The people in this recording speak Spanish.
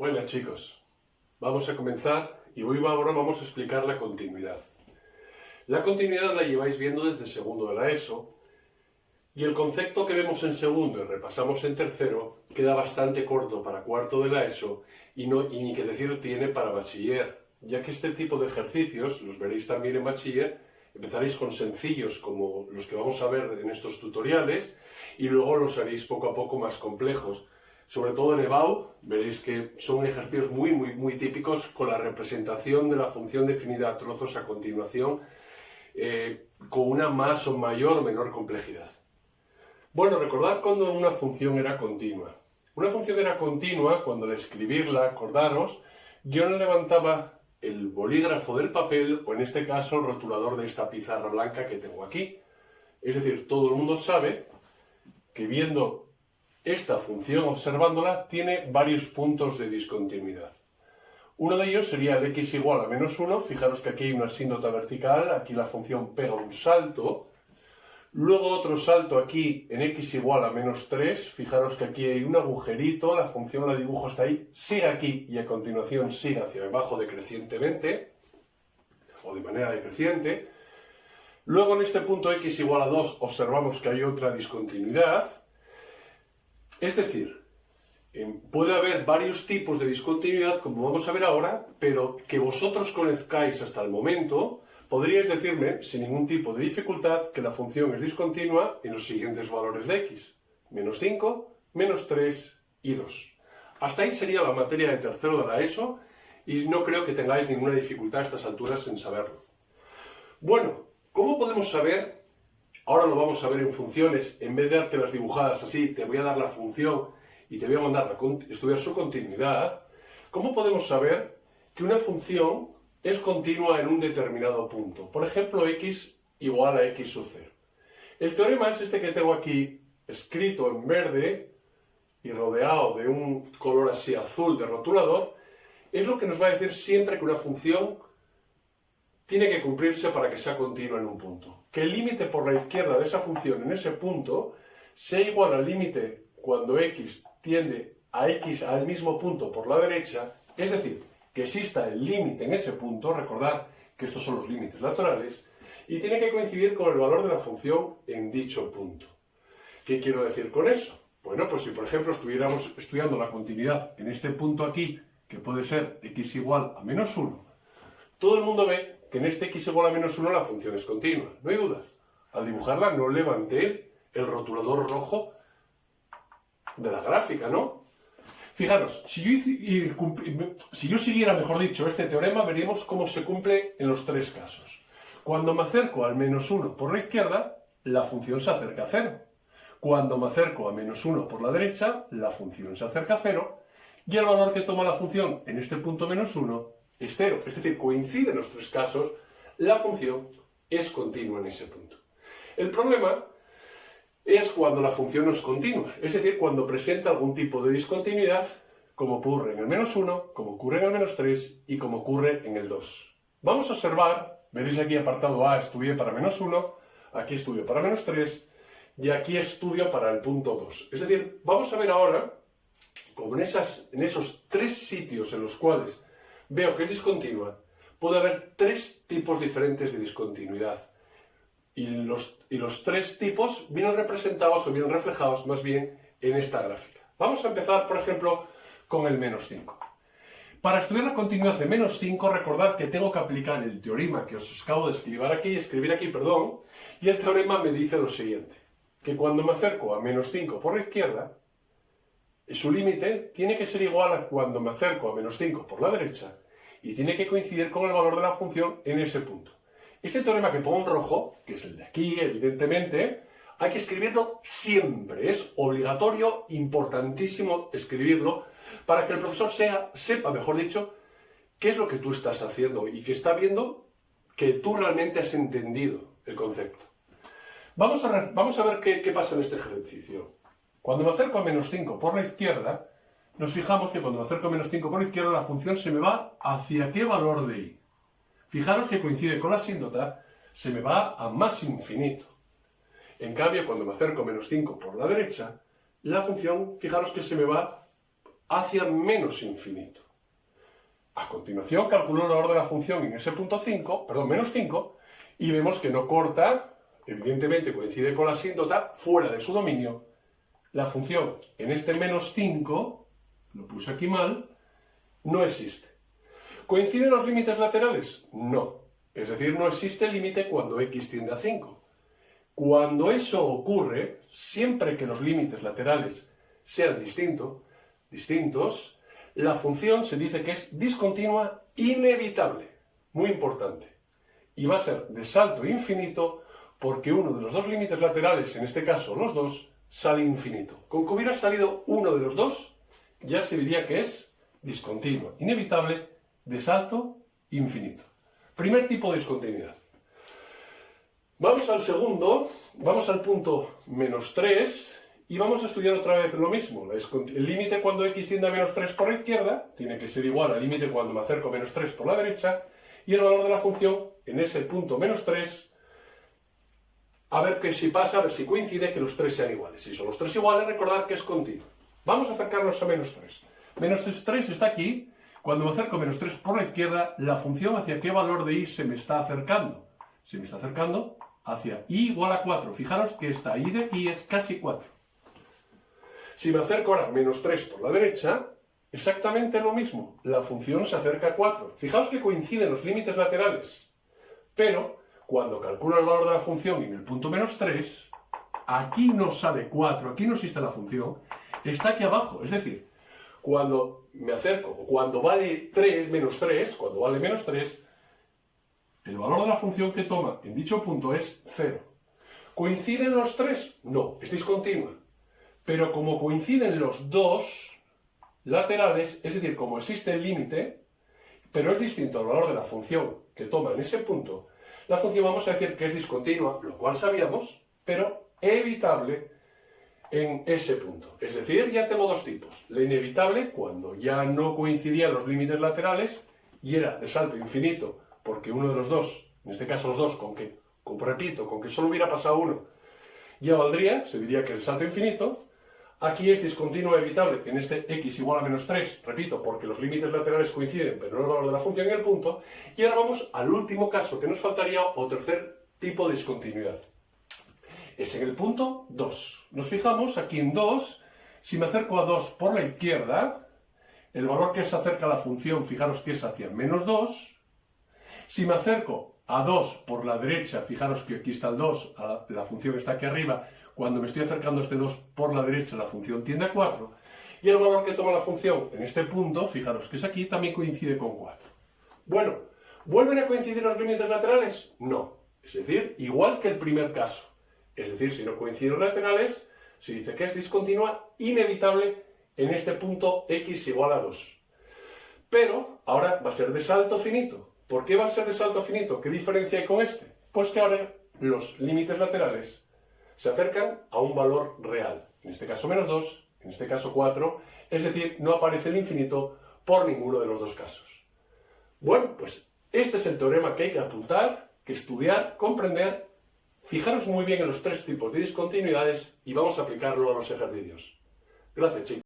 Buenas chicos, vamos a comenzar y ahora vamos a explicar la continuidad. La continuidad la lleváis viendo desde segundo de la ESO y el concepto que vemos en segundo y repasamos en tercero queda bastante corto para cuarto de la ESO y ni que decir tiene para bachiller, ya que este tipo de ejercicios los veréis también en bachiller. Empezaréis con sencillos como los que vamos a ver en estos tutoriales y luego los haréis poco a poco más complejos. Sobre todo en EBAU veréis que son ejercicios muy típicos con la representación de la función definida a trozos a continuación con una más o mayor o menor complejidad. Bueno, recordad cuando una función era continua. Una función era continua cuando al escribirla, acordaros, yo no levantaba el bolígrafo del papel o en este caso el rotulador de esta pizarra blanca que tengo aquí. Es decir, todo el mundo sabe que viendo esta función, observándola, tiene varios puntos de discontinuidad. Uno de ellos sería el x igual a menos 1. Fijaros que aquí hay una asíntota vertical, aquí la función pega un salto. Luego otro salto aquí en x igual a menos 3. Fijaros que aquí hay un agujerito, la función la dibujo hasta ahí, sigue aquí y a continuación sigue hacia abajo decrecientemente, o de manera decreciente. Luego en este punto x igual a 2 observamos que hay otra discontinuidad. Es decir, puede haber varios tipos de discontinuidad, como vamos a ver ahora, pero que vosotros conozcáis hasta el momento, podríais decirme, sin ningún tipo de dificultad, que la función es discontinua en los siguientes valores de x. Menos 5, menos 3 y 2. Hasta ahí sería la materia de tercero de la ESO y no creo que tengáis ninguna dificultad a estas alturas en saberlo. Bueno, ¿cómo podemos saber? Ahora lo vamos a ver en funciones. En vez de darte las dibujadas así, te voy a dar la función y te voy a mandar a estudiar su continuidad. ¿Cómo podemos saber que una función es continua en un determinado punto? Por ejemplo, x igual a x sub 0. El teorema es este que tengo aquí escrito en verde y rodeado de un color así azul de rotulador. Es lo que nos va a decir siempre que una función tiene que cumplirse para que sea continua en un punto. Que el límite por la izquierda de esa función en ese punto sea igual al límite cuando x tiende a x al mismo punto por la derecha, es decir, que exista el límite en ese punto, recordad que estos son los límites laterales, y tiene que coincidir con el valor de la función en dicho punto. ¿Qué quiero decir con eso? Bueno, pues si por ejemplo estuviéramos estudiando la continuidad en este punto aquí, que puede ser x igual a menos 1, todo el mundo ve que en este x igual a menos 1 la función es continua, no hay duda. Al dibujarla no levanté el rotulador rojo de la gráfica, ¿no? Fijaros, si yo siguiera, mejor dicho, este teorema, veríamos cómo se cumple en los tres casos. Cuando me acerco al menos 1 por la izquierda, la función se acerca a 0. Cuando me acerco a menos 1 por la derecha, la función se acerca a 0. Y el valor que toma la función en este punto menos 1 es 0. Es decir, coinciden los tres casos, la función es continua en ese punto. El problema es cuando la función no es continua, es decir, cuando presenta algún tipo de discontinuidad, como ocurre en el menos 1, como ocurre en el menos 3 y como ocurre en el 2. Vamos a observar, veréis aquí apartado A, estudié para menos 1, aquí estudio para menos 3 y aquí estudio para el punto 2. Es decir, vamos a ver ahora, como en esos tres sitios en los cuales veo que es discontinua, puede haber tres tipos diferentes de discontinuidad. Y los tres tipos vienen representados o vienen reflejados más bien en esta gráfica. Vamos a empezar, por ejemplo, con el menos 5. Para estudiar la continuidad de menos 5, recordad que tengo que aplicar el teorema que os acabo de escribir aquí, y el teorema me dice lo siguiente, que cuando me acerco a menos 5 por la izquierda, su límite tiene que ser igual a cuando me acerco a menos 5 por la derecha y tiene que coincidir con el valor de la función en ese punto. Este teorema que pongo en rojo, que es el de aquí, evidentemente, hay que escribirlo siempre. Es obligatorio, importantísimo escribirlo para que el profesor sepa, mejor dicho, qué es lo que tú estás haciendo y que está viendo que tú realmente has entendido el concepto. Vamos a ver qué pasa en este ejercicio. Cuando me acerco a menos 5 por la izquierda, nos fijamos que cuando me acerco a menos 5 por la izquierda, la función se me va hacia qué valor de y. Fijaros que coincide con la asíntota, se me va a más infinito. En cambio, cuando me acerco a menos 5 por la derecha, la función, fijaros que se me va hacia menos infinito. A continuación calculo el valor de la función en ese punto 5, perdón, menos 5, y vemos que no corta, evidentemente coincide con la asíntota, fuera de su dominio. La función en este menos 5, lo puse aquí mal, no existe. ¿Coinciden los límites laterales? No. Es decir, no existe límite cuando x tiende a 5. Cuando eso ocurre, siempre que los límites laterales sean distintos, la función se dice que es discontinua inevitable. Muy importante. Y va a ser de salto infinito porque uno de los dos límites laterales, en este caso los dos, sale infinito. Con que hubiera salido uno de los dos, ya se diría que es discontinua, inevitable, de salto infinito. Primer tipo de discontinuidad. Vamos al segundo, vamos al punto menos 3 y vamos a estudiar otra vez lo mismo. El límite cuando x tiende a menos 3 por la izquierda tiene que ser igual al límite cuando me acerco a menos 3 por la derecha y el valor de la función en ese punto menos 3, a ver qué si pasa, a ver si coincide que los tres sean iguales. Si son los tres iguales, recordad que es continuo. Vamos a acercarnos a menos 3. Menos 3 está aquí. Cuando me acerco a menos 3 por la izquierda, la función hacia qué valor de y se me está acercando. Se me está acercando hacia y igual a 4. Fijaros que esta y de aquí es casi 4. Si me acerco ahora a menos 3 por la derecha, exactamente lo mismo. La función se acerca a 4. Fijaos que coinciden los límites laterales. Pero cuando calculo el valor de la función en el punto menos 3, aquí no sale 4, aquí no existe la función, está aquí abajo. Es decir, cuando me acerco, o cuando vale 3, menos 3, cuando vale menos 3, el valor de la función que toma en dicho punto es 0. ¿Coinciden los tres? No, es discontinua. Pero como coinciden los dos laterales, es decir, como existe el límite, pero es distinto al valor de la función que toma en ese punto, la función vamos a decir que es discontinua, lo cual sabíamos, pero evitable en ese punto. Es decir, ya tengo dos tipos. La inevitable, cuando ya no coincidían los límites laterales y era de salto infinito, porque uno de los dos, en este caso los dos, con que solo hubiera pasado uno, ya valdría, se diría que es de salto infinito. Aquí es discontinua evitable en este x igual a menos 3, repito, porque los límites laterales coinciden, pero no el valor de la función en el punto. Y ahora vamos al último caso que nos faltaría, o tercer tipo de discontinuidad. Es en el punto 2. Nos fijamos aquí en 2, si me acerco a 2 por la izquierda, el valor que se acerca a la función, fijaros que es hacia menos 2. Si me acerco a 2 por la derecha, fijaros que aquí está el 2, la función está aquí arriba. Cuando me estoy acercando a este 2 por la derecha, la función tiende a 4. Y el valor que toma la función en este punto, fijaros que es aquí, también coincide con 4. Bueno, ¿vuelven a coincidir los límites laterales? No. Es decir, igual que el primer caso. Es decir, si no coinciden los laterales, se dice que es discontinua inevitable en este punto x igual a 2. Pero ahora va a ser de salto finito. ¿Por qué va a ser de salto finito? ¿Qué diferencia hay con este? Pues que ahora los límites laterales se acercan a un valor real. En este caso menos 2, en este caso 4, es decir, no aparece el infinito por ninguno de los dos casos. Bueno, pues este es el teorema que hay que apuntar, que estudiar, comprender. Fijaros muy bien en los tres tipos de discontinuidades y vamos a aplicarlo a los ejercicios. Gracias, chicos.